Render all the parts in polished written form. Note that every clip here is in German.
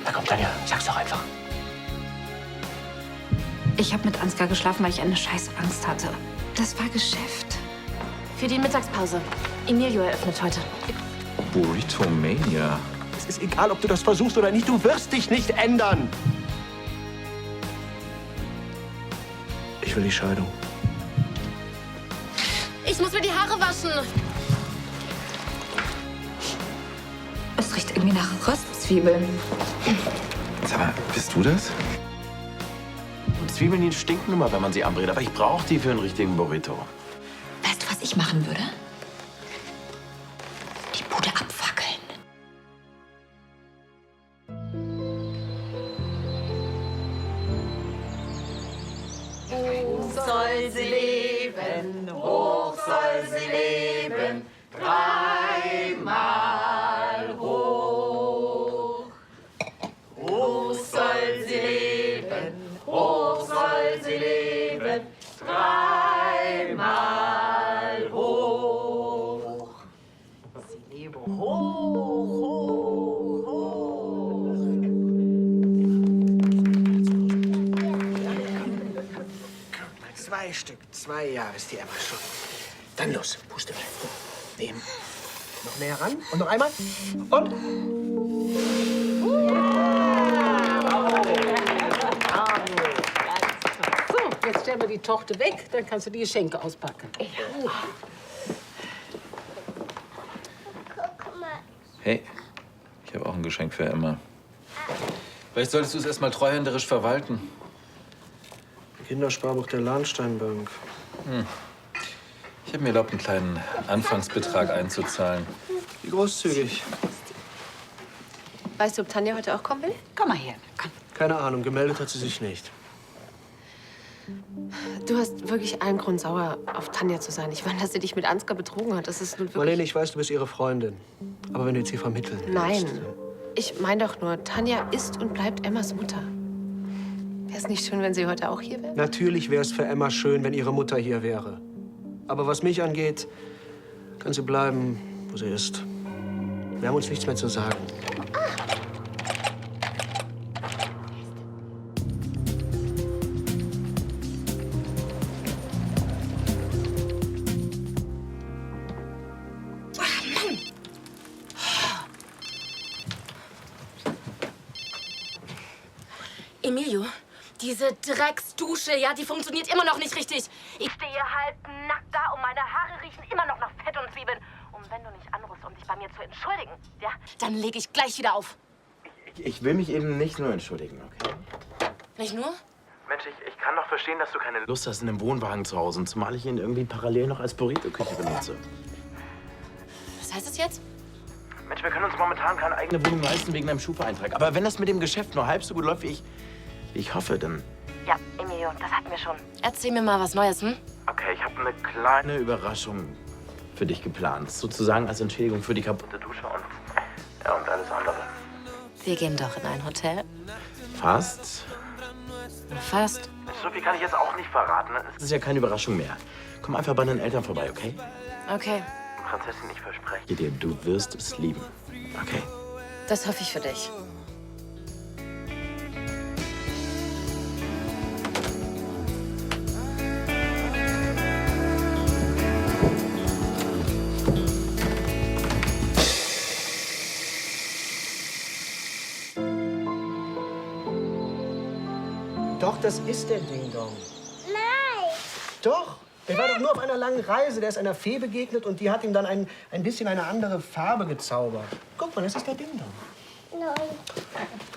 Na komm, Tanja, sag's doch einfach. Ich habe mit Ansgar geschlafen, weil ich eine scheiß Angst hatte. Das war Geschäft. Für die Mittagspause. Emilio eröffnet heute. Burrito Mania. Es ist egal, ob du das versuchst oder nicht. Du wirst dich nicht ändern. Ich will die Scheidung. Ich muss mir die Haare waschen. Es riecht irgendwie nach Röstzwiebeln. Sag mal, bist du das? Zwiebeln, die stinken immer, wenn man sie anbrät. Aber ich brauche die für einen richtigen Burrito. Weißt du, was ich machen würde? Die Bude abfackeln. Soll sie leben, hoch soll sie leben, dreimal hoch. Hoch soll sie leben, hoch soll sie leben, dreimal hoch. Sie lebe hoch, hoch, hoch. 2 Stück, 2 Jahre ist die Emma schon. Dann los, puste weg. Nehmen. Noch näher ran und noch einmal. Und? So, jetzt stellen wir die Torte weg, dann kannst du die Geschenke auspacken. Hey, ich habe auch ein Geschenk für Emma. Vielleicht solltest du es erst mal treuhänderisch verwalten. Kindersparbuch der Lahnsteinbank. Ich habe mir erlaubt, einen kleinen Anfangsbetrag einzuzahlen. Wie großzügig. Weißt du, ob Tanja heute auch kommen will? Komm mal her, komm. Keine Ahnung, gemeldet hat sie sich nicht. Du hast wirklich allen Grund, sauer auf Tanja zu sein. Ich meine, dass sie dich mit Ansgar betrogen hat, das ist nun wirklich... Marlene, ich weiß, du bist ihre Freundin. Aber wenn du jetzt hier vermitteln willst... Nein. Ich meine doch nur, Tanja ist und bleibt Emmas Mutter. Wäre es nicht schön, wenn sie heute auch hier wäre? Natürlich wäre es für Emma schön, wenn ihre Mutter hier wäre. Aber was mich angeht, kann sie bleiben, wo sie ist. Wir haben uns nichts mehr zu sagen. Emilio, diese Drecksdusche, ja, die funktioniert immer noch nicht richtig. Ich stehe halt nackt da und meine Haare riechen immer noch nach Fett und Zwiebeln. Und wenn du nicht anrufst, um dich bei mir zu entschuldigen, ja, dann lege ich gleich wieder auf. Ich will mich eben nicht nur entschuldigen, okay? Nicht nur? Mensch, ich kann doch verstehen, dass du keine Lust hast in einem Wohnwagen zu Hause, zumal ich ihn irgendwie parallel noch als Burrito-Küche benutze. Was heißt das jetzt? Mensch, wir können uns momentan keine eigene Wohnung leisten wegen einem Schufa-Eintrag. Aber wenn das mit dem Geschäft nur halb so gut läuft, wie ich hoffe, dann... Ja, Emilio, das hatten wir schon. Erzähl mir mal was Neues, hm? Okay, ich habe eine kleine Überraschung für dich geplant. Sozusagen als Entschädigung für die kaputte Dusche und alles andere. Wir gehen doch in ein Hotel. Fast. Fast. So viel kann ich jetzt auch nicht verraten. Es ist ja keine Überraschung mehr. Komm einfach bei deinen Eltern vorbei, okay? Okay, Prinzessin, ich verspreche dir, du wirst es lieben. Okay? das hoffe ich für dich. Doch, das ist der Ding-Dong. Nein. Doch. Der war doch nur auf einer langen Reise. Der ist einer Fee begegnet und die hat ihm dann ein bisschen eine andere Farbe gezaubert. Guck mal, das ist der Ding-Dong. Nein.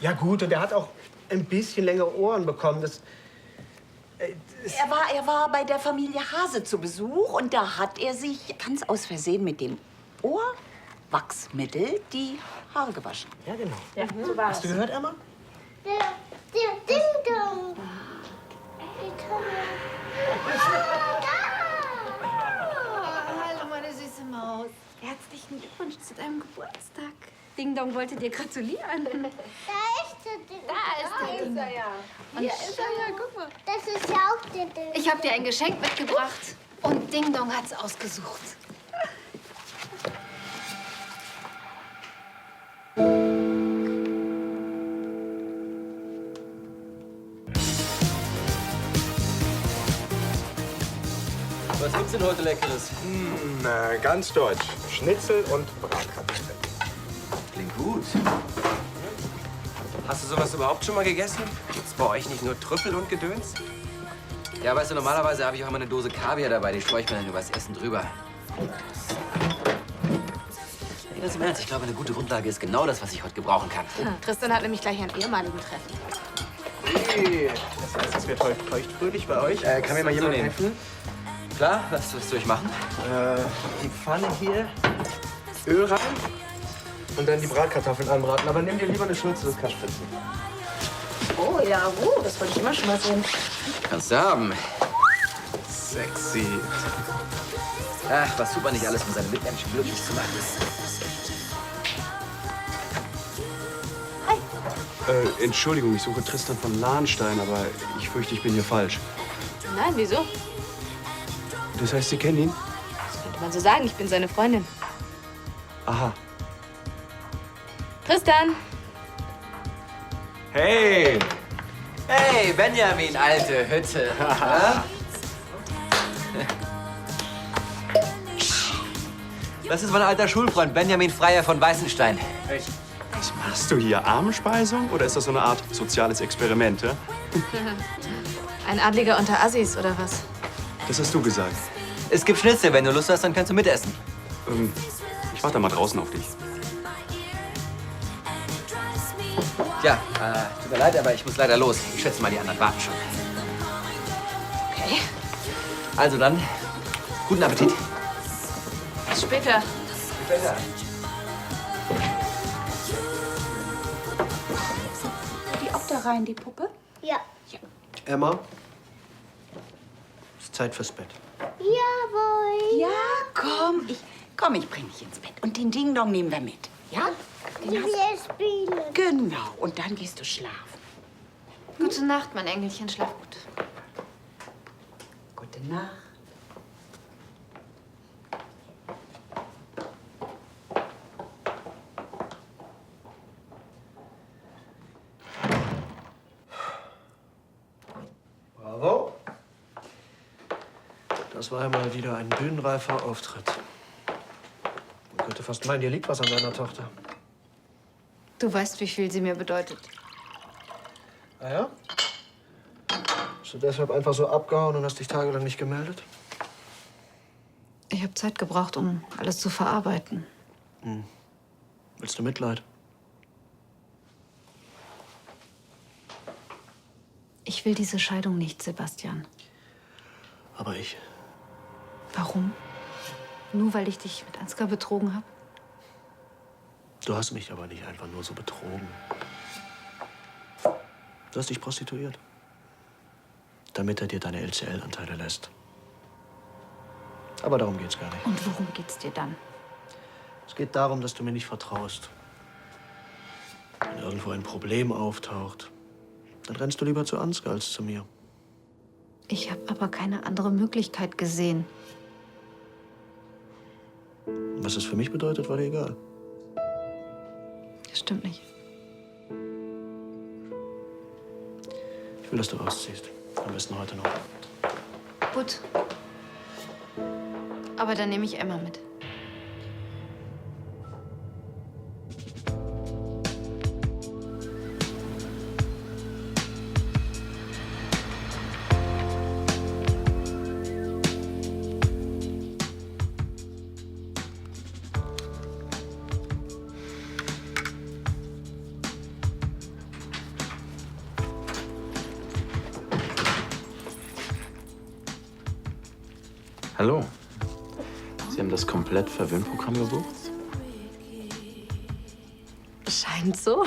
Ja gut, und der hat auch ein bisschen längere Ohren bekommen. Er war bei der Familie Hase zu Besuch und da hat er sich ganz aus Versehen mit dem Ohrwachsmittel die Haare gewaschen. Ja, genau. Ja, so war's. Hast du gehört, Emma? Der Ding-Dong. Hallo, meine süße Maus. Herzlichen Glückwunsch zu deinem Geburtstag. Ding Dong wollte dir gratulieren. Da ist der Ding. Da ist der Ding. Hier ist er ja, guck mal. Das ist ja auch der Ding. Ich habe dir ein Geschenk mitgebracht und Ding Dong hat's ausgesucht. denn heute Leckeres? Ganz deutsch. Schnitzel und Bratkartoffeln. Klingt gut. Hast du sowas überhaupt schon mal gegessen? Gibt's bei euch nicht nur Trüffel und Gedöns? Ja, weißt du, normalerweise habe ich auch immer eine Dose Kaviar dabei. Die streue ich mir dann übers Essen drüber. Ey, ganz im Ernst, ich glaube, eine gute Grundlage ist genau das, was ich heute gebrauchen kann. Tristan hat nämlich gleich einen ehemaligen Treffen. Hey, das heißt, es wird heute feuchtfröhlich bei euch. Kann mir mal jemand helfen? Klar, was soll ich machen? Die Pfanne hier, Öl rein und dann die Bratkartoffeln anbraten. Aber nimm dir lieber eine Schürze des Kaschspitzen. Oh ja, das wollte ich immer schon mal sehen. Kannst du haben. Sexy. Ach, was tut man nicht alles, um seine Mitmenschen glücklich zu machen. Entschuldigung, ich suche Tristan von Lahnstein, aber ich fürchte, ich bin hier falsch. Nein, wieso? Das heißt, Sie kennen ihn? Das könnte man so sagen, ich bin seine Freundin. Aha. Tristan! Hey! Hey, Benjamin, alte Hütte. Das ist mein alter Schulfreund, Benjamin Freier von Weißenstein. Was machst du hier? Armenspeisung? Oder ist das so eine Art soziales Experiment, ja? Ein Adliger unter Assis, oder was? Das hast du gesagt. Es gibt Schnitzel, wenn du Lust hast, dann kannst du mitessen. Ich warte mal draußen auf dich. Tja, tut mir leid, aber ich muss leider los. Ich schätze mal, die anderen warten schon. Okay. Also dann, guten Appetit. Bis später. Später. Die auch da rein, die Puppe? Ja. Emma, ist Zeit fürs Bett. Jawohl. Ja, komm, ich bring dich ins Bett. Und den Ding-Dong nehmen wir mit. Ja? Wir spielen. Genau. Und dann gehst du schlafen. Gute Nacht, mein Engelchen. Schlaf gut. Gute Nacht. Bravo. Das war einmal wieder ein bühnenreifer Auftritt. Man könnte fast meinen, dir liegt was an deiner Tochter. Du weißt, wie viel sie mir bedeutet. Ah ja? Hast du deshalb einfach so abgehauen und hast dich tagelang nicht gemeldet? Ich habe Zeit gebraucht, um alles zu verarbeiten. Willst du Mitleid? Ich will diese Scheidung nicht, Sebastian. Aber ich. Warum? Nur weil ich dich mit Ansgar betrogen habe? Du hast mich aber nicht einfach nur so betrogen. Du hast dich prostituiert. Damit er dir deine LCL-Anteile lässt. Aber darum geht's gar nicht. Und worum geht's dir dann? Es geht darum, dass du mir nicht vertraust. Wenn irgendwo ein Problem auftaucht, dann rennst du lieber zu Ansgar als zu mir. Ich habe aber keine andere Möglichkeit gesehen. Was es für mich bedeutet, war dir egal. Das stimmt nicht. Ich will, dass du ausziehst. Am besten heute noch. Gut. Aber dann nehme ich Emma mit. Hallo. Sie haben das komplett Verwöhnprogramm gebucht? Scheint so.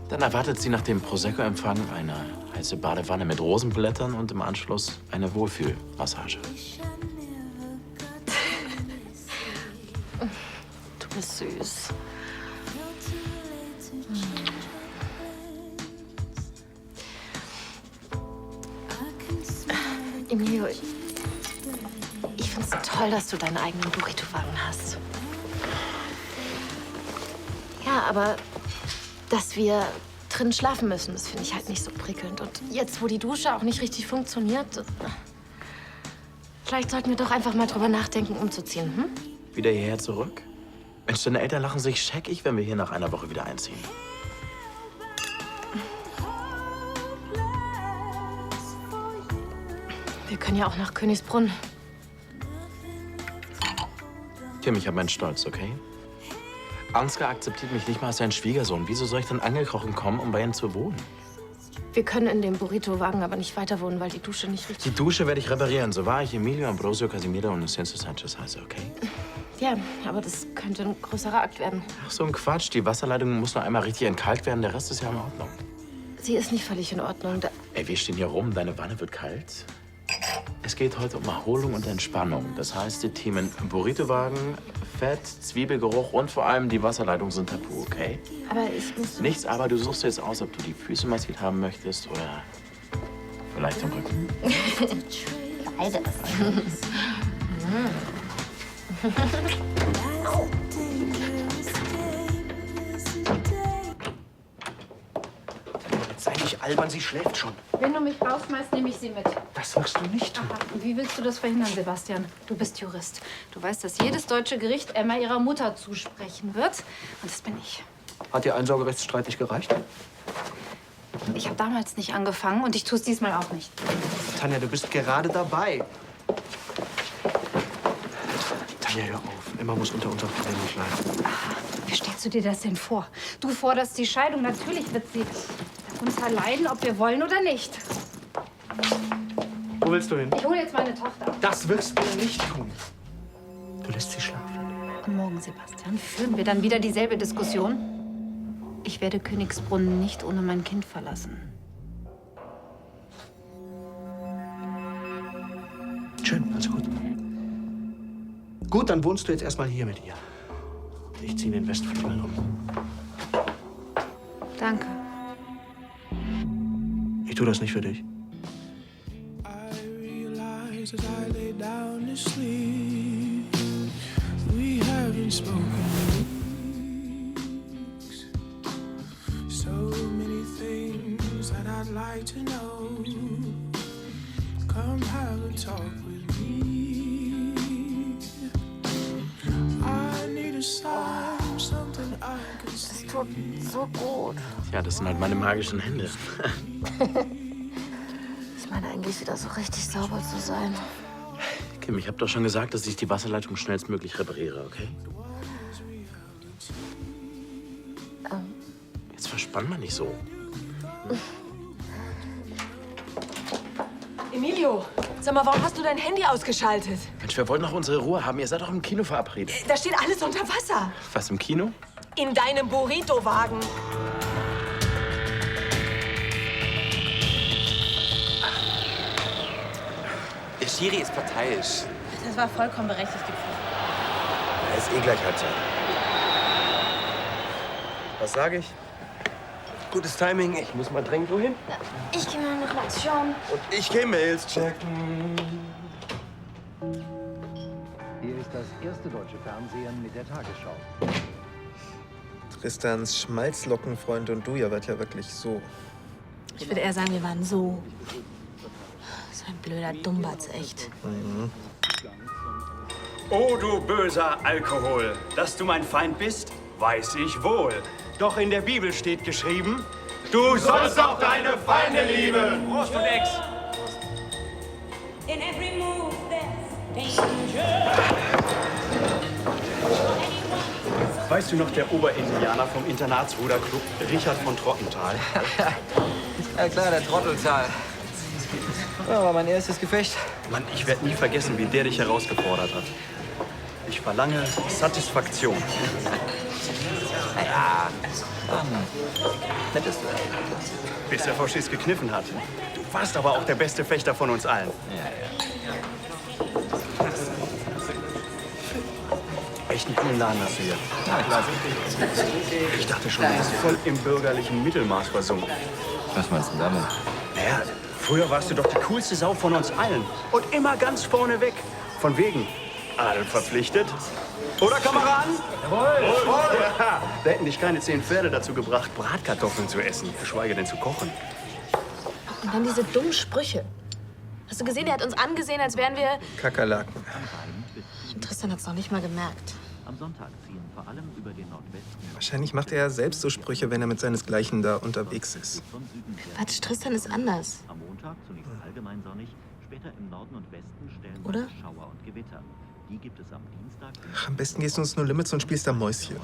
Dann erwartet Sie nach dem Prosecco-Empfang eine heiße Badewanne mit Rosenblättern und im Anschluss eine Wohlfühlmassage. Du bist süß. Emilio, ich finde es toll, dass du deinen eigenen Burrito-Wagen hast. Ja, aber dass wir drin schlafen müssen, das finde ich halt nicht so prickelnd. Und jetzt, wo die Dusche auch nicht richtig funktioniert... Vielleicht sollten wir doch einfach mal drüber nachdenken, umzuziehen, hm? Wieder hierher zurück? Mensch, deine Eltern lachen sich scheckig, wenn wir hier nach einer Woche wieder einziehen. Wir können ja auch nach Königsbrunn. Kim, ich habe meinen Stolz, okay? Ansgar akzeptiert mich nicht mal als seinen Schwiegersohn. Wieso soll ich dann angekrochen kommen, um bei ihnen zu wohnen? Wir können in dem Burrito-Wagen aber nicht weiter wohnen, weil die Dusche nicht richtig... Die Dusche werde ich reparieren. So wahr ich Emilio, Ambrosio, Casimiro und Lucenzo Sanchez heiße, okay? Ja, aber das könnte ein größerer Akt werden. Ach, so ein Quatsch. Die Wasserleitung muss nur einmal richtig entkalkt werden. Der Rest ist ja in Ordnung. Sie ist nicht völlig in Ordnung. Ey, wir stehen hier rum. Deine Wanne wird kalt. Es geht heute um Erholung und Entspannung. Das heißt, die Themen Burrito-Wagen, Fett, Zwiebelgeruch und vor allem die Wasserleitung sind tabu, okay? Aber ich muss... Nichts, aber du suchst jetzt aus, ob du die Füße massiert haben möchtest oder vielleicht den Rücken. Beides. Sei nicht albern, sie schläft schon. Wenn du mich rausschmeißt, nehme ich sie mit. Das wirst du nicht tun. Aha. Und wie willst du das verhindern, Sebastian? Du bist Jurist. Du weißt, dass jedes deutsche Gericht Emma ihrer Mutter zusprechen wird. Und das bin ich. Hat Ihr Einsorgerechtsstreit nicht gereicht? Ich habe damals nicht angefangen und ich tue es diesmal auch nicht. Tanja, du bist gerade dabei. Tanja, hör auf. Emma muss unter unserem Verhältnis leiden. Aha. Wie stellst du dir das denn vor? Du forderst die Scheidung. Natürlich wird sie darunter leiden, ob wir wollen oder nicht. Wo willst du hin? Ich hole jetzt meine Tochter. Das wirst du nicht tun. Du lässt sie schlafen. Und morgen, Sebastian, führen wir dann wieder dieselbe Diskussion? Ich werde Königsbrunn nicht ohne mein Kind verlassen. Schön, also gut. Gut, dann wohnst du jetzt erstmal hier mit ihr. Ich ziehe den Westflügel um. Danke. Ich tue das nicht für dich. Das tut so gut. Ja, das sind halt meine magischen Hände. Ich meine eigentlich wieder so richtig sauber zu sein. Kim, ich habe doch schon gesagt, dass ich die Wasserleitung schnellstmöglich repariere, okay? Jetzt verspann mal nicht so. Emilio, sag mal, warum hast du dein Handy ausgeschaltet? Mensch, wir wollten doch unsere Ruhe haben. Ihr seid doch im Kino verabredet. Da steht alles unter Wasser. Was, im Kino? In deinem Burrito-Wagen. Der Schiri ist parteiisch. Das war vollkommen berechtigt, die Pflicht. Er ist eh gleich Halbzeit. Was sage ich? Gutes Timing. Ich muss mal dringend wohin. Ich gehe mal noch was schauen. Und ich gehe Mails checken. Hier ist das erste deutsche Fernsehen mit der Tagesschau. Tristans Schmalzlockenfreund und du, ihr wart ja wirklich so. Ich würde eher sagen, wir waren so. So ein blöder Dummbatz, echt. Mhm. Oh, du böser Alkohol. Dass du mein Feind bist, weiß ich wohl. Doch in der Bibel steht geschrieben, du sollst auch deine Feinde lieben. Prost und Ex. Weißt du noch, der Oberindianer vom Internatsruderclub, Richard von Trottenthal? Ja klar, der Trotteltal. Ja, war mein erstes Gefecht. Mann, ich werde nie vergessen, wie der dich herausgefordert hat. Ich verlange Satisfaktion. Ja, hättest du. Bis der Faschist gekniffen hat. Du warst aber auch der beste Fechter von uns allen. Echt einen coolen Laden hast du hier. Ich dachte schon, du bist voll im bürgerlichen Mittelmaß versunken. Was meinst du damit? Naja, früher warst du doch die coolste Sau von uns allen. Und immer ganz vorne weg. Von wegen Adel verpflichtet. Oder, Kameraden? Jawohl! Ja, da hätten dich keine 10 Pferde dazu gebracht, Bratkartoffeln zu essen, geschweige denn zu kochen. Und dann diese dummen Sprüche. Hast du gesehen, er hat uns angesehen, als wären wir... Kakerlaken. Tristan hat's noch nicht mal gemerkt. Am Sonntag ziehen vor allem über den Nordwesten. Wahrscheinlich macht er ja selbst so Sprüche, wenn er mit seinesgleichen da unterwegs ist. Quatsch, Tristan ist anders. Am Montag zunächst allgemein sonnig, später im Norden und Westen stellen Oder? Schauer und Gewitter. Die gibt es am Dienstag. Ach, am besten gehst du ins No Limits und spielst da Mäuschen.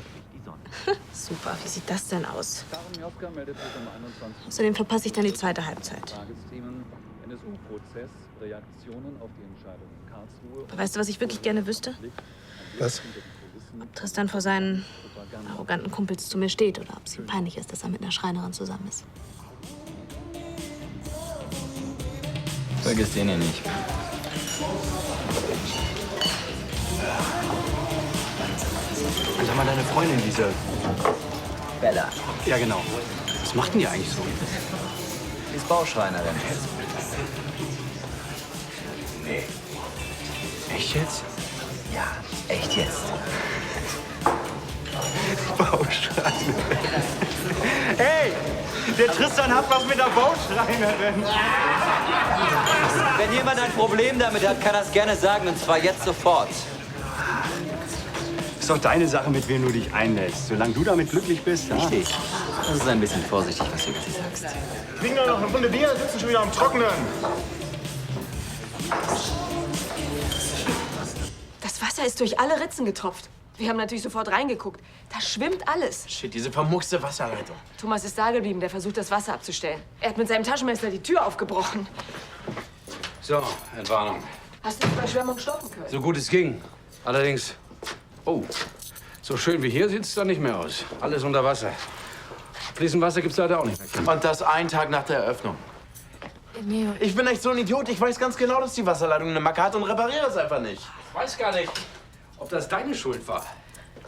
Super, wie sieht das denn aus? Außerdem verpasse ich dann die zweite Halbzeit. NSU-Prozess, Reaktionen auf die Entscheidung in Karlsruhe. Aber weißt du, was ich wirklich gerne wüsste? Was? Ob Tristan vor seinen arroganten Kumpels zu mir steht oder ob es ihm peinlich ist, dass er mit einer Schreinerin zusammen ist. Vergiss den hier nicht. Und sag mal, deine Freundin, diese... Bella. Ja, genau. Was macht denn die eigentlich so? Die ist Bauschreinerin. Nee. Echt jetzt? Ja, echt jetzt. Bauschreinerin. Hey, der Tristan hat was mit der Bauschreinerin. Wenn jemand ein Problem damit hat, kann er es gerne sagen, und zwar jetzt sofort. Ist doch deine Sache, mit wem du dich einlässt. Solange du damit glücklich bist, Richtig. Das ist ein bisschen vorsichtig, was du jetzt sagst. Kriegen doch noch eine Runde Bier, sitzen schon wieder am Trockenen. Das Wasser ist durch alle Ritzen getropft. Wir haben natürlich sofort reingeguckt. Da schwimmt alles. Shit, diese vermuckste Wasserleitung. Thomas ist da geblieben, der versucht, das Wasser abzustellen. Er hat mit seinem Taschenmesser die Tür aufgebrochen. So, Entwarnung. Hast du die Überschwemmung stoppen können? So gut es ging. Allerdings, oh, so schön wie hier sieht es dann nicht mehr aus. Alles unter Wasser. Fließend Wasser gibt's leider auch nicht mehr. Und das einen Tag nach der Eröffnung. Neo. Ich bin echt so ein Idiot. Ich weiß ganz genau, dass die Wasserleitung eine Macke hat und repariere es einfach nicht. Ich weiß gar nicht, ob das deine Schuld war.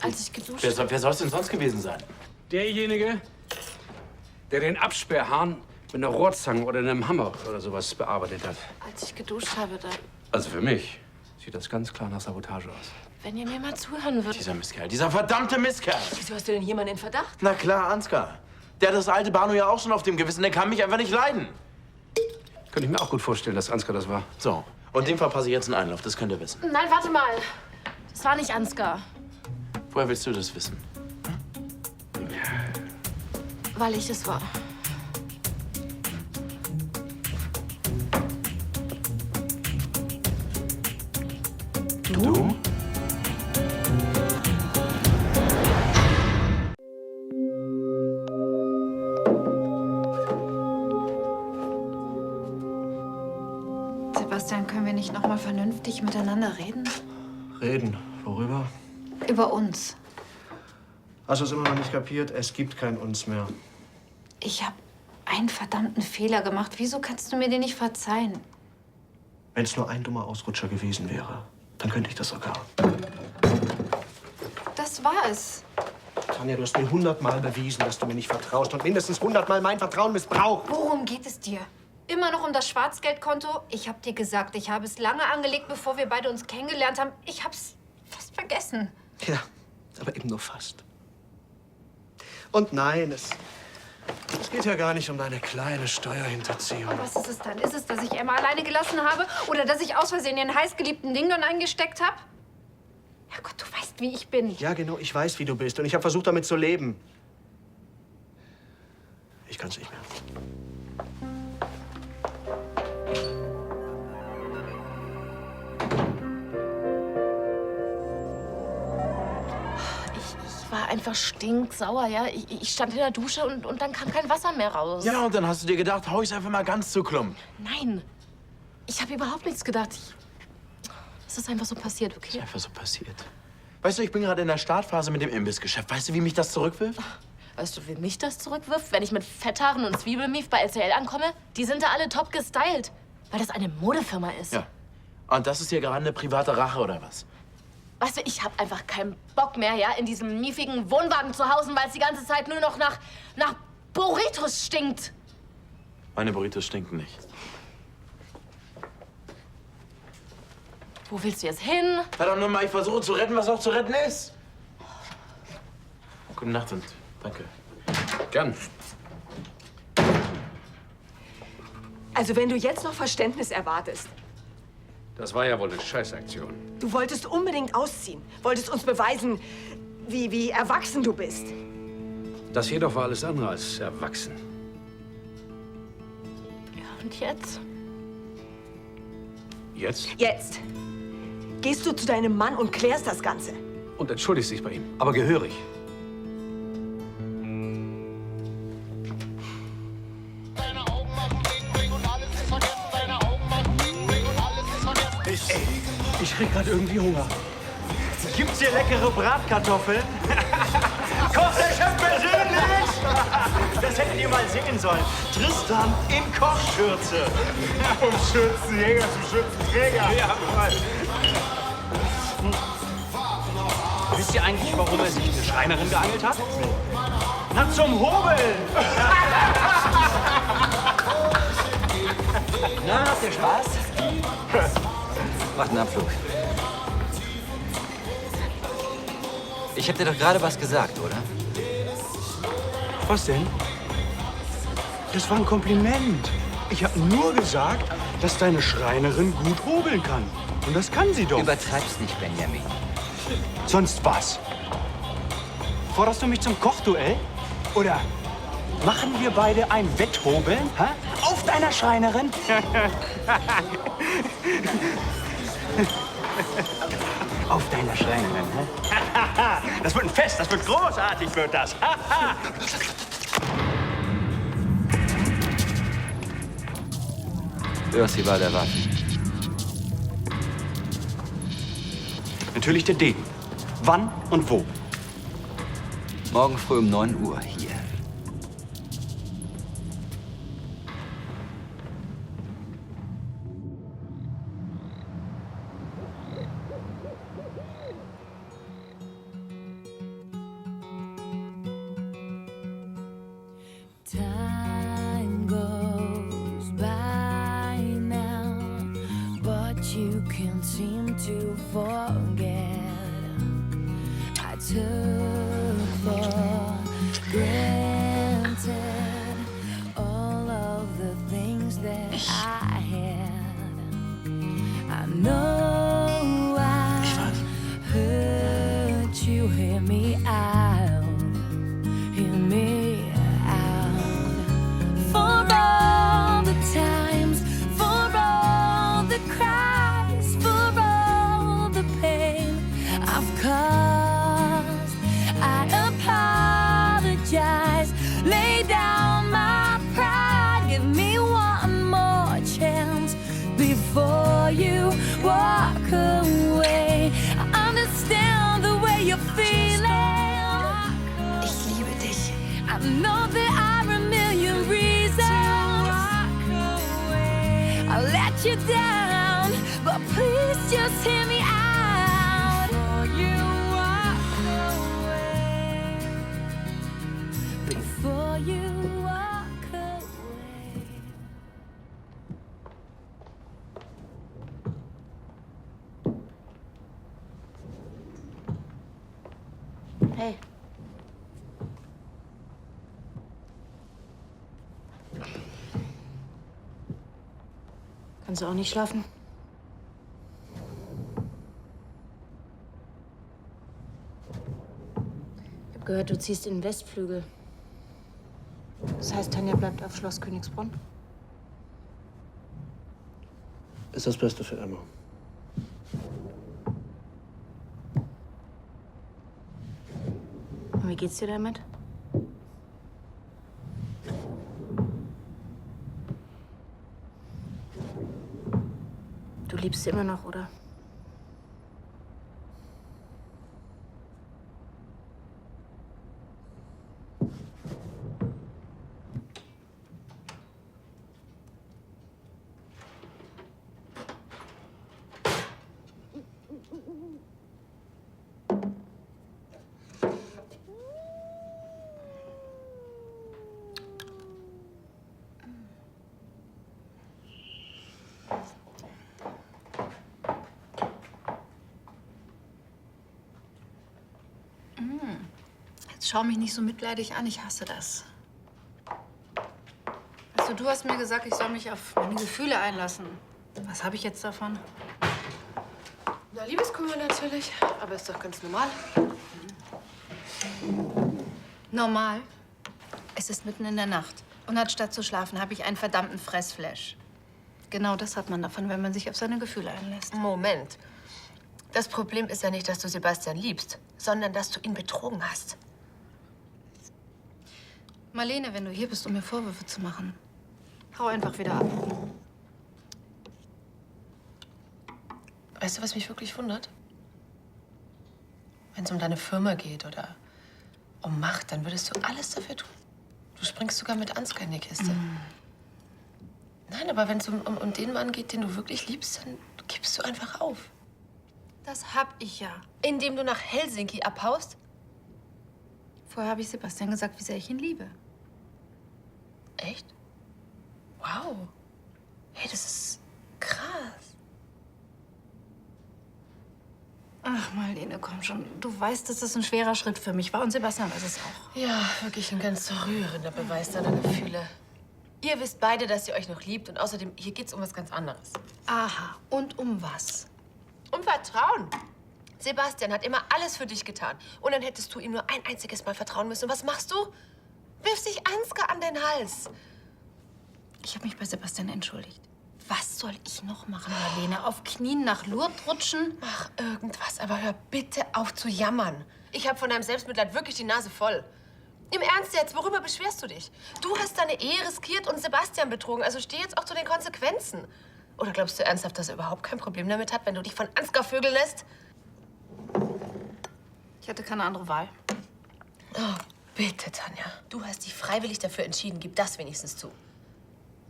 Als ich geduscht Wer soll es denn sonst gewesen sein? Derjenige, der den Absperrhahn mit einer Rohrzange oder einem Hammer oder sowas bearbeitet hat. Als ich geduscht habe, da... Also für mich sieht das ganz klar nach Sabotage aus. Wenn ihr mir mal zuhören würdet... Dieser Mistkerl, dieser verdammte Mistkerl. Wieso hast du denn jemanden in Verdacht? Na klar, Ansgar. Der hat das alte Banu ja auch schon auf dem Gewissen. Der kann mich einfach nicht leiden. Könnte ich mir auch gut vorstellen, dass Ansgar das war. So, und dem verpasse ich jetzt einen Einlauf. Das könnt ihr wissen. Nein, warte mal. Das war nicht Ansgar. Woher willst du das wissen? Weil ich es war. Du? Sebastian, können wir nicht noch mal vernünftig miteinander reden? Reden? Worüber? Über uns. Hast du es immer noch nicht kapiert? Es gibt kein Uns mehr. Ich habe einen verdammten Fehler gemacht. Wieso kannst du mir den nicht verzeihen? Wenn es nur ein dummer Ausrutscher gewesen wäre, dann könnte ich das sogar. Das war es. Tanja, du hast mir 100-mal bewiesen, dass du mir nicht vertraust und mindestens 100-mal mein Vertrauen missbraucht. Worum geht es dir? Immer noch um das Schwarzgeldkonto? Ich habe dir gesagt, ich habe es lange angelegt, bevor wir beide uns kennengelernt haben. Ich habe es fast vergessen. Ja, aber eben nur fast. Und nein, es geht ja gar nicht um deine kleine Steuerhinterziehung. Was ist es dann? Ist es, dass ich Emma alleine gelassen habe? Oder dass ich aus Versehen den heißgeliebten Ding-Dong eingesteckt habe? Herrgott, du weißt, wie ich bin. Ja, genau, ich weiß, wie du bist. Und ich habe versucht, damit zu leben. Ich kann's nicht mehr. Ich war einfach stinksauer, ja. Ich stand in der Dusche und dann kam kein Wasser mehr raus. Ja, und dann hast du dir gedacht, hau ich's einfach mal ganz zu Klump. Nein, ich habe überhaupt nichts gedacht. Es ist einfach so passiert, okay? Ist einfach so passiert. Weißt du, ich bin gerade in der Startphase mit dem Imbissgeschäft. Weißt du, wie mich das zurückwirft? Weißt du, wie mich das zurückwirft, wenn ich mit Fetthaaren und Zwiebelmief bei RTL ankomme? Die sind da alle top gestylt, weil das eine Modefirma ist. Ja. Und das ist hier gerade eine private Rache, oder was? Weißt du, ich habe einfach keinen Bock mehr, ja, in diesem miefigen Wohnwagen zu hausen, weil es die ganze Zeit nur noch nach Burritos stinkt. Meine Burritos stinken nicht. Wo willst du jetzt hin? Verdammt nochmal, ich versuche zu retten, was auch zu retten ist. Gute Nacht und... Danke. Gern. Also wenn du jetzt noch Verständnis erwartest. Das war ja wohl eine Scheißaktion. Du wolltest unbedingt ausziehen. Wolltest uns beweisen, wie erwachsen du bist. Das hier doch war alles andere als erwachsen. Ja, und jetzt? Jetzt? Jetzt gehst du zu deinem Mann und klärst das Ganze. Und entschuldigst dich bei ihm. Aber gehörig. Ich krieg gerade irgendwie Hunger. Gibt's hier leckere Bratkartoffeln? Kocht der Chef persönlich? Das hättet ihr mal sehen sollen. Tristan in Kochschürze. Vom Schürzenjäger zum Schürzenträger. Ja, voll. Wisst ihr eigentlich, warum er sich eine Schreinerin geangelt hat? Na, zum Hobeln. Na, habt ihr Spaß? Macht einen Abflug. Ich hab dir doch gerade was gesagt, oder? Was denn? Das war ein Kompliment. Ich habe nur gesagt, dass deine Schreinerin gut hobeln kann. Und das kann sie doch. Übertreib's nicht, Benjamin. Sonst was? Forderst du mich zum Kochduell? Oder machen wir beide ein Wetthobeln? Hä? Auf deiner Schreinerin? Auf deiner Schreinerin, hä? Das wird ein Fest, das wird großartig, wird das. Du hast die Wahl der Waffen. Natürlich der Degen. Wann und wo? Morgen früh um 9 Uhr hier. Time goes by now, but you can't seem to forget. I took for granted all of the things that I had. I know I hurt you, hear me out, hear me out. For all the times, for all the cries, for all the pain I've caused, I apologize. Lay down my pride, give me one more chance before you walk away. I understand the way you're feeling. Ich liebe dich. I know there are a million reasons I let you down, but please just hear me out. Before you walk away. Before you walk away. Hey. Kannst du auch nicht schlafen? Ich hab gehört, du ziehst in den Westflügel. Das heißt, Tanja bleibt auf Schloss Königsbrunn? Ist das Beste für Emma. Und wie geht's dir damit? Du liebst sie immer noch, oder? Jetzt schau mich nicht so mitleidig an, ich hasse das. Hast Also du hast mir gesagt, ich soll mich auf meine Gefühle einlassen. Was habe ich jetzt davon? Na, Liebeskummer natürlich. Aber ist doch ganz normal. Normal. Es ist mitten in der Nacht. Und anstatt zu schlafen, habe ich einen verdammten Fressflash. Genau das hat man davon, wenn man sich auf seine Gefühle einlässt. Moment. Das Problem ist ja nicht, dass du Sebastian liebst, sondern dass du ihn betrogen hast. Marlene, wenn du hier bist, um mir Vorwürfe zu machen, hau einfach wieder ab. Weißt du, was mich wirklich wundert? Wenn es um deine Firma geht oder um Macht, dann würdest du alles dafür tun. Du springst sogar mit Ansgar in die Kiste. Nein, aber wenn es um den Mann geht, den du wirklich liebst, dann gibst du einfach auf. Das hab ich ja. Indem du nach Helsinki abhaust? Vorher habe ich Sebastian gesagt, wie sehr ich ihn liebe. Echt? Wow. Hey, das ist krass. Ach, Marlene, komm schon. Du weißt, dass das ein schwerer Schritt für mich war und Sebastian weiß es auch. Ja, wirklich ein ganz rührender Beweis deiner Gefühle. Ihr wisst beide, dass ihr euch noch liebt und außerdem, hier geht's um was ganz anderes. Aha, und um was? Um Vertrauen. Sebastian hat immer alles für dich getan. Und dann hättest du ihm nur ein einziges Mal vertrauen müssen. Und was machst du? Wirfst dich Ansgar an den Hals. Ich habe mich bei Sebastian entschuldigt. Was soll ich noch machen, Marlene? Auf Knien nach Lourdes rutschen? Mach irgendwas, aber hör bitte auf zu jammern. Ich habe von deinem Selbstmitleid wirklich die Nase voll. Im Ernst jetzt, worüber beschwerst du dich? Du hast deine Ehe riskiert und Sebastian betrogen, also steh jetzt auch zu den Konsequenzen. Oder glaubst du ernsthaft, dass er überhaupt kein Problem damit hat, wenn du dich von Ansgar vögeln lässt? Ich hatte keine andere Wahl. Oh, bitte, Tanja. Du hast dich freiwillig dafür entschieden. Gib das wenigstens zu.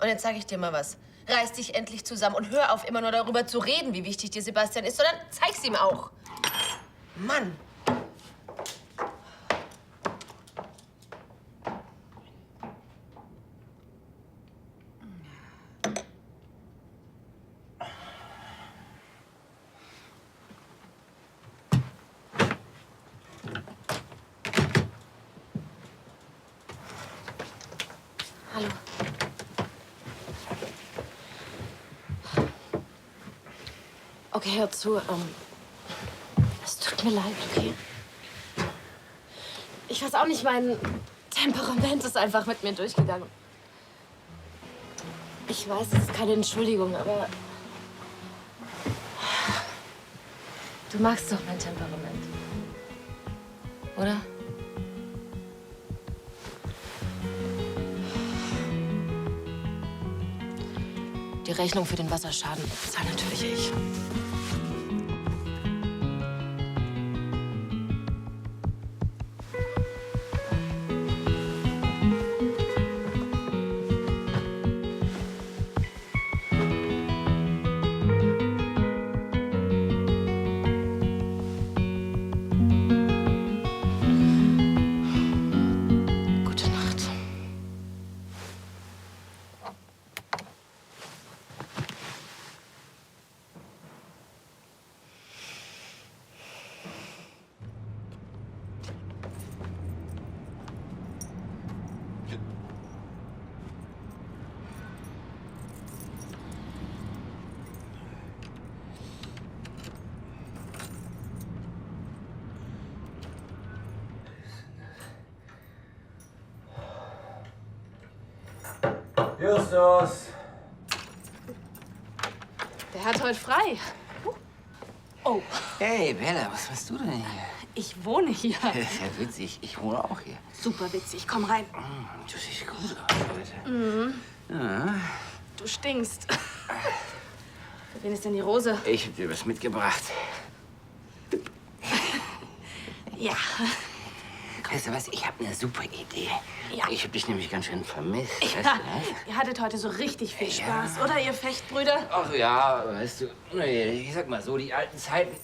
Und jetzt sage ich dir mal was. Reiß dich endlich zusammen und hör auf, immer nur darüber zu reden, wie wichtig dir Sebastian ist, sondern zeig's ihm auch. Mann. Hallo. Okay, hör zu. Es tut mir leid, okay? Ich weiß auch nicht, mein Temperament ist einfach mit mir durchgegangen. Ich weiß, es ist keine Entschuldigung, aber du magst doch mein Temperament, oder? Die Rechnung für den Wasserschaden zahle natürlich ich. Gute Nacht. Justus! Der hat heute frei. Oh. Hey, Bella, was machst du denn hier? Ich wohne hier. Das ist ja witzig. Ich wohne auch hier. Super witzig. Komm rein. Du siehst gut aus heute. Mhm. Ja. Du stinkst. Für wen ist denn die Rose? Ich hab dir was mitgebracht. Ja. Weißt du was, ich habe eine super Idee. Ja. Ich habe dich nämlich ganz schön vermisst. Weißt Ja. du, ne? Ihr hattet heute so richtig viel Ja. Spaß, oder, ihr Fechtbrüder? Ach ja, weißt du, ich sag mal so, die alten Zeiten,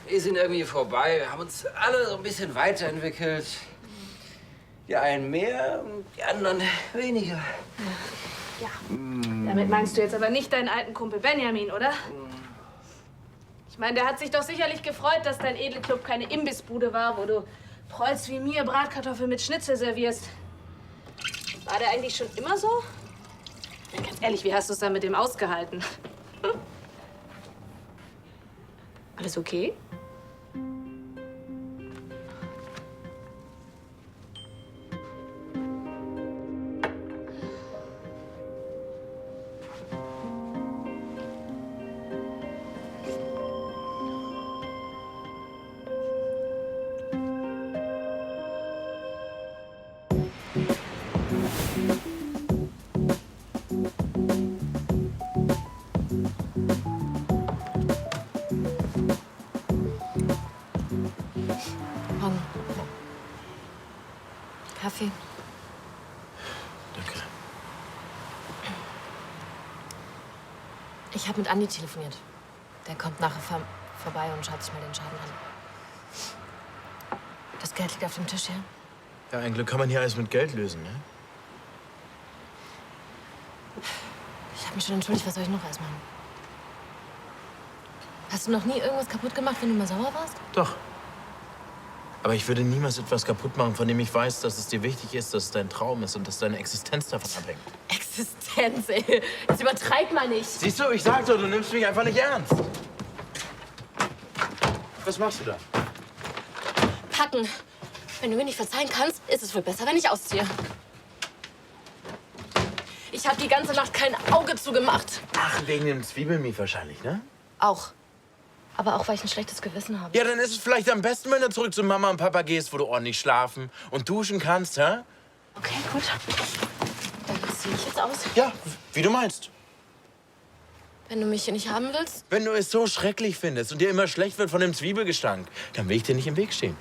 die sind irgendwie vorbei. Wir haben uns alle so ein bisschen weiterentwickelt. Die einen mehr und die anderen weniger. Ja. Damit meinst du jetzt aber nicht deinen alten Kumpel Benjamin, oder? Ich meine, der hat sich doch sicherlich gefreut, dass dein Edelclub keine Imbissbude war, wo du Prolls wie mir Bratkartoffeln mit Schnitzel servierst. War der eigentlich schon immer so? Ganz ehrlich, wie hast du es dann mit dem ausgehalten? Alles okay? Kaffee. Danke. Ich habe mit Andi telefoniert. Der kommt nachher vorbei und schaut sich mal den Schaden an. Das Geld liegt auf dem Tisch, ja? Ja, ein Glück kann man hier alles mit Geld lösen, ne? Ich habe mich schon entschuldigt. Was soll ich noch alles machen? Hast du noch nie irgendwas kaputt gemacht, wenn du mal sauer warst? Doch. Aber ich würde niemals etwas kaputt machen, von dem ich weiß, dass es dir wichtig ist, dass es dein Traum ist und dass deine Existenz davon abhängt. Existenz, ey. Jetzt übertreib mal nicht. Siehst du, ich sag doch, du nimmst mich einfach nicht ernst. Was machst du da? Packen. Wenn du mir nicht verzeihen kannst, ist es wohl besser, wenn ich ausziehe. Ich habe die ganze Nacht kein Auge zugemacht. Ach, wegen dem Zwiebelmief wahrscheinlich, ne? Auch. Aber auch, weil ich ein schlechtes Gewissen habe. Ja, dann ist es vielleicht am besten, wenn du zurück zu Mama und Papa gehst, wo du ordentlich schlafen und duschen kannst, hä? Okay, gut. Dann ziehe ich jetzt aus. Ja, wie du meinst. Wenn du mich hier nicht haben willst? Wenn du es so schrecklich findest und dir immer schlecht wird von dem Zwiebelgestank, dann will ich dir nicht im Weg stehen.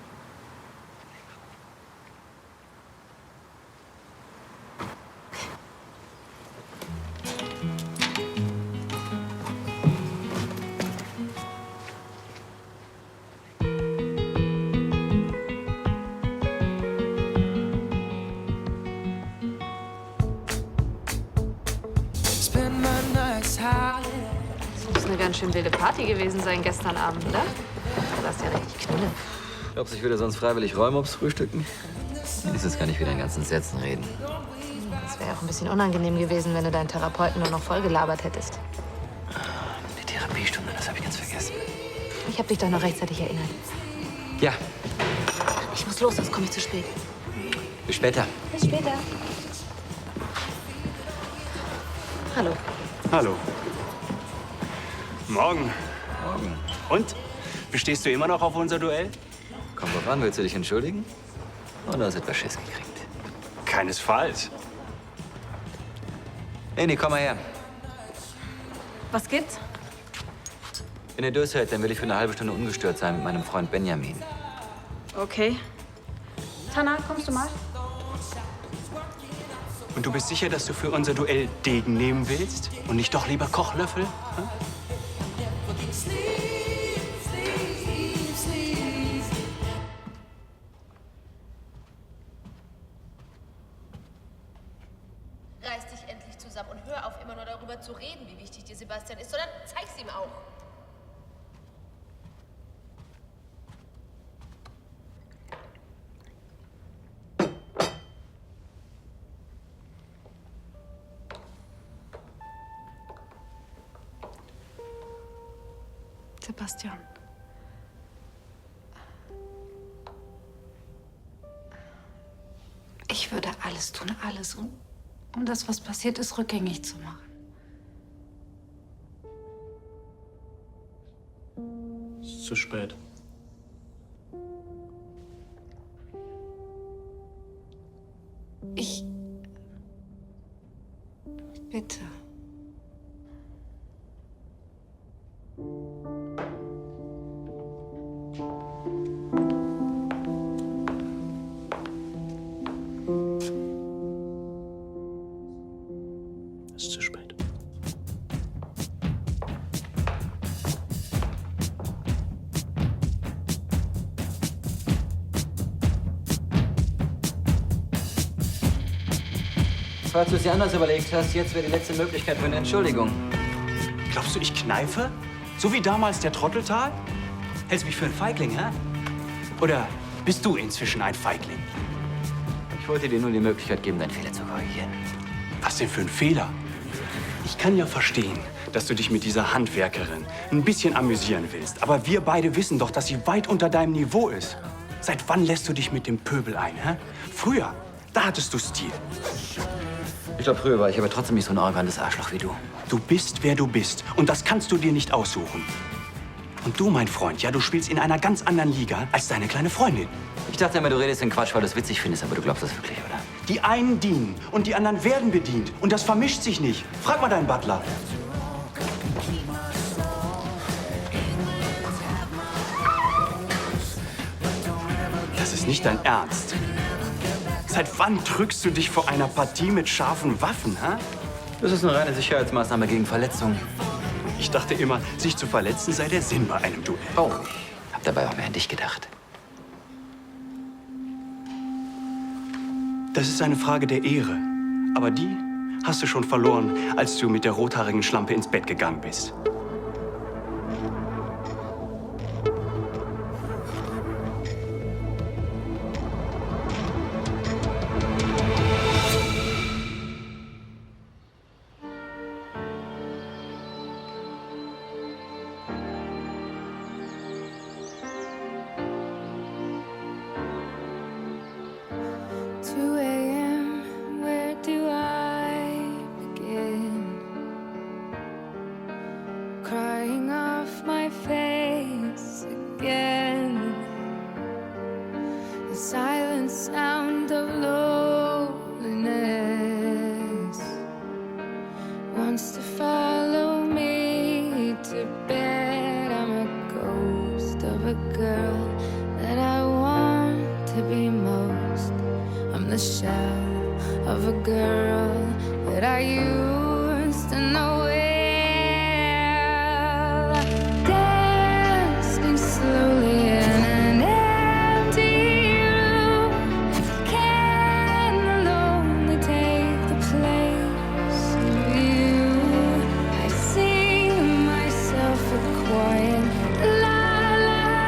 Das muss eine ganz schön wilde Party gewesen sein gestern Abend, oder? Du warst ja richtig knülle. Glaubst du, ich würde sonst freiwillig Räumops frühstücken? Dieses kann ich wieder in ganzen Sätzen reden. Das wäre auch ein bisschen unangenehm gewesen, wenn du deinen Therapeuten nur noch voll gelabert hättest. Die Therapiestunde, das habe ich ganz vergessen. Ich habe dich doch noch rechtzeitig erinnert. Ja, Ich muss los, sonst komme ich zu spät. bis später. Bis später. Hallo. Hallo. Morgen. Morgen. Und? Bestehst du immer noch auf unser Duell? Kommt drauf an, willst du dich entschuldigen? Oder hast du etwas Schiss gekriegt? Keinesfalls. Leni, komm mal her. Was gibt's? Wenn ihr durchhält, dann will ich für eine halbe Stunde ungestört sein mit meinem Freund Benjamin. Okay. Tana, kommst du mal? Und du bist sicher, dass du für unser Duell Degen nehmen willst und nicht doch lieber Kochlöffel? Hm? Reiß dich endlich zusammen und hör auf, immer nur darüber zu reden, wie wichtig dir Sebastian ist, sondern zeig's ihm auch. Sebastian. Ich würde alles tun, alles, um das, was passiert ist, rückgängig zu machen. Es ist zu spät. Bitte. Es ist zu spät. Falls du es dir anders überlegt hast, jetzt wäre die letzte Möglichkeit für eine Entschuldigung. Glaubst du, ich kneife? So wie damals der Trotteltal? Hältst du mich für einen Feigling, hä? Oder bist du inzwischen ein Feigling? Ich wollte dir nur die Möglichkeit geben, deinen Fehler zu korrigieren. Was denn für ein Fehler? Ich kann ja verstehen, dass du dich mit dieser Handwerkerin ein bisschen amüsieren willst. Aber wir beide wissen doch, dass sie weit unter deinem Niveau ist. Seit wann lässt du dich mit dem Pöbel ein, hä? Früher, da hattest du Stil. Ich glaube, früher war ich aber trotzdem nicht so ein arrogantes Arschloch wie du. Du bist, wer du bist. Und das kannst du dir nicht aussuchen. Und du, mein Freund, ja, du spielst in einer ganz anderen Liga als deine kleine Freundin. Ich dachte immer, du redest den Quatsch, weil du es witzig findest, aber du glaubst das wirklich, oder? Die einen dienen und die anderen werden bedient. Und das vermischt sich nicht. Frag mal deinen Butler. Das ist nicht dein Ernst. Seit wann drückst du dich vor einer Partie mit scharfen Waffen, hä? Das ist eine reine Sicherheitsmaßnahme gegen Verletzungen. Ich dachte immer, sich zu verletzen sei der Sinn bei einem Duell. Oh, ich hab dabei auch mehr an dich gedacht. Das ist eine Frage der Ehre. Aber die hast du schon verloren, als du mit der rothaarigen Schlampe ins Bett gegangen bist. Crying off my face again. The silent sound of loneliness wants to follow me to bed. I'm a ghost of a girl that I want to be most. I'm the shell of a girl that I used to know. Slowly in an empty room, can lonely take the place of you? I sing myself a quiet lullaby,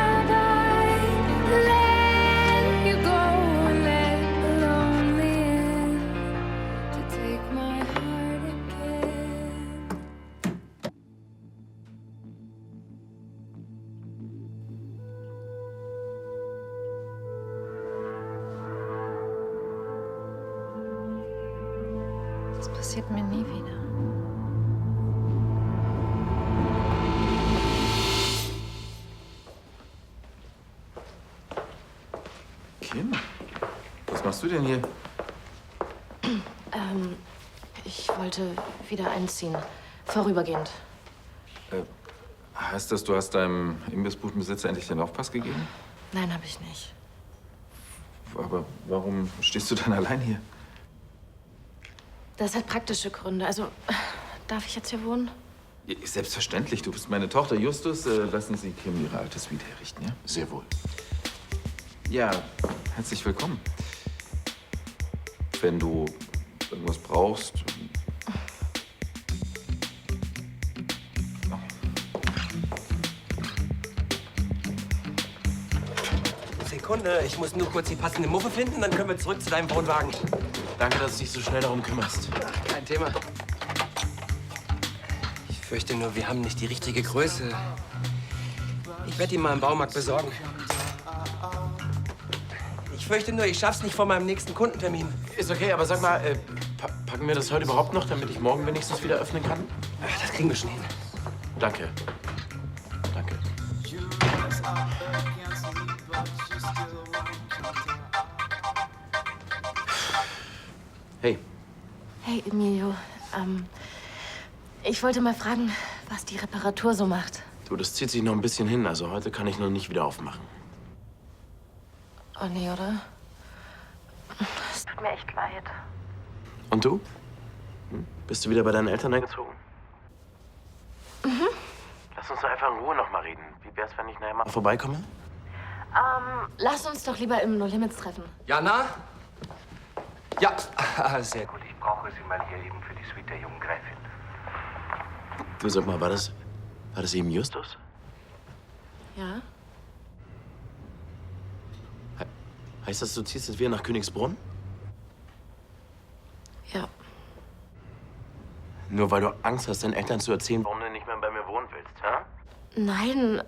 let you go and let the lonely in to take my heart again. Das passiert mir nie wieder. Kim, was machst du denn hier? Ich wollte wieder einziehen. Vorübergehend. Heißt das, du hast deinem Imbissbudenbesitzer endlich den Aufpass gegeben? Nein, habe ich nicht. Aber warum stehst du dann allein hier? Das hat praktische Gründe. Also, darf ich jetzt hier wohnen? Ja, selbstverständlich, du bist meine Tochter. Justus, lassen Sie Kim ihre alte Suite herrichten, ja? Sehr wohl. Ja, herzlich willkommen. Wenn du irgendwas brauchst. Sekunde, ich muss nur kurz die passende Muffe finden, dann können wir zurück zu deinem Wohnwagen. Danke, dass du dich so schnell darum kümmerst. Ach, kein Thema. Ich fürchte nur, wir haben nicht die richtige Größe. Ich werde ihn mal im Baumarkt besorgen. Ich fürchte nur, ich schaff's nicht vor meinem nächsten Kundentermin. Ist okay, aber sag mal, packen wir das heute überhaupt noch, damit ich morgen wenigstens wieder öffnen kann? Das kriegen wir schon hin. Danke. Danke. Hey. Hey, Emilio. Ich wollte mal fragen, was die Reparatur so macht. Du, das zieht sich noch ein bisschen hin. Also heute kann ich noch nicht wieder aufmachen. Oh nee, oder? Es tut mir echt leid. Und du? Bist du wieder bei deinen Eltern eingezogen? Mhm. Lass uns doch einfach in Ruhe noch mal reden. Wie wär's, wenn ich nachher mal vorbeikomme? Lass uns doch lieber im No Limits treffen. Jana? Ja, sehr gut. Ich brauche Sie mal hier eben für die Suite der jungen Gräfin. Du, sag mal, war das eben Justus? Ja? Heißt das, du ziehst jetzt wieder nach Königsbrunn? Ja. Nur weil du Angst hast, deinen Eltern zu erzählen, warum du nicht mehr bei mir wohnen willst, hä? Nein,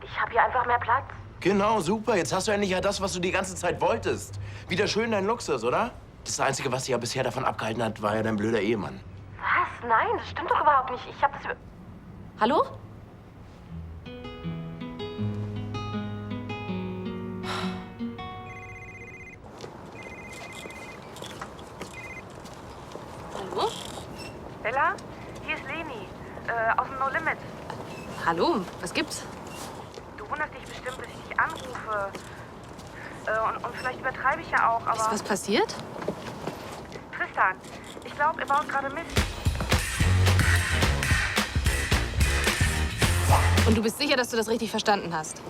ich habe hier einfach mehr Platz. Genau, super. Jetzt hast du endlich ja das, was du die ganze Zeit wolltest. Wieder schön dein Luxus, oder? Das Einzige, was dich ja bisher davon abgehalten hat, war ja dein blöder Ehemann. Was? Nein, das stimmt doch überhaupt nicht. Ich habe das... Hallo? Hallo? Bella, hier ist Leni, aus dem No Limit. Hallo, was gibt's? Du wunderst dich bestimmt, dass ich dich anrufe. Und vielleicht übertreibe ich ja auch, aber... Ist was passiert? Tristan, ich glaube, er baut gerade Mist. Und du bist sicher, dass du das richtig verstanden hast?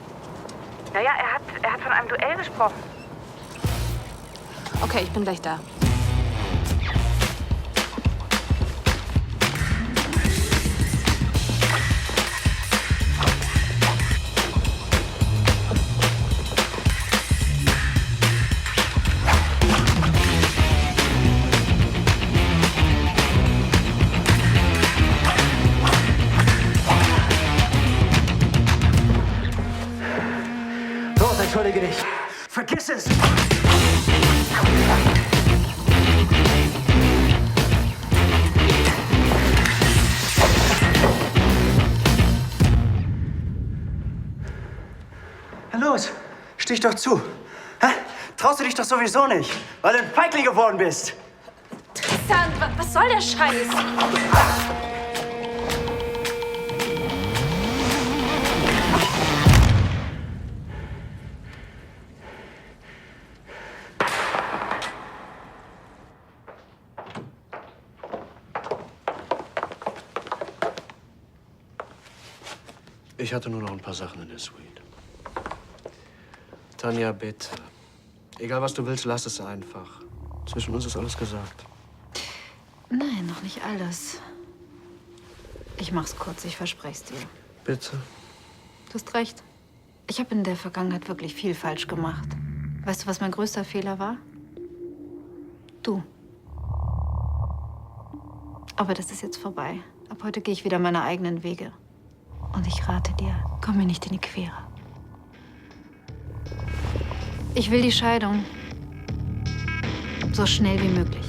Naja, er hat von einem Duell gesprochen. Okay, ich bin gleich da. Los, entschuldige dich. Vergiss es! Na los, stich doch zu. Hä? Traust du dich doch sowieso nicht, weil du ein Feigling geworden bist. Tristan, was soll der Scheiß? Ich hatte nur noch ein paar Sachen in der Suite. Tanja, bitte. Egal, was du willst, lass es einfach. Zwischen uns ist alles gesagt. Nein, noch nicht alles. Ich mach's kurz, ich verspreche es dir. Bitte. Du hast recht. Ich habe in der Vergangenheit wirklich viel falsch gemacht. Weißt du, was mein größter Fehler war? Du. Aber das ist jetzt vorbei. Ab heute gehe ich wieder meine eigenen Wege. Und ich rate dir, komm mir nicht in die Quere. Ich will die Scheidung. So schnell wie möglich.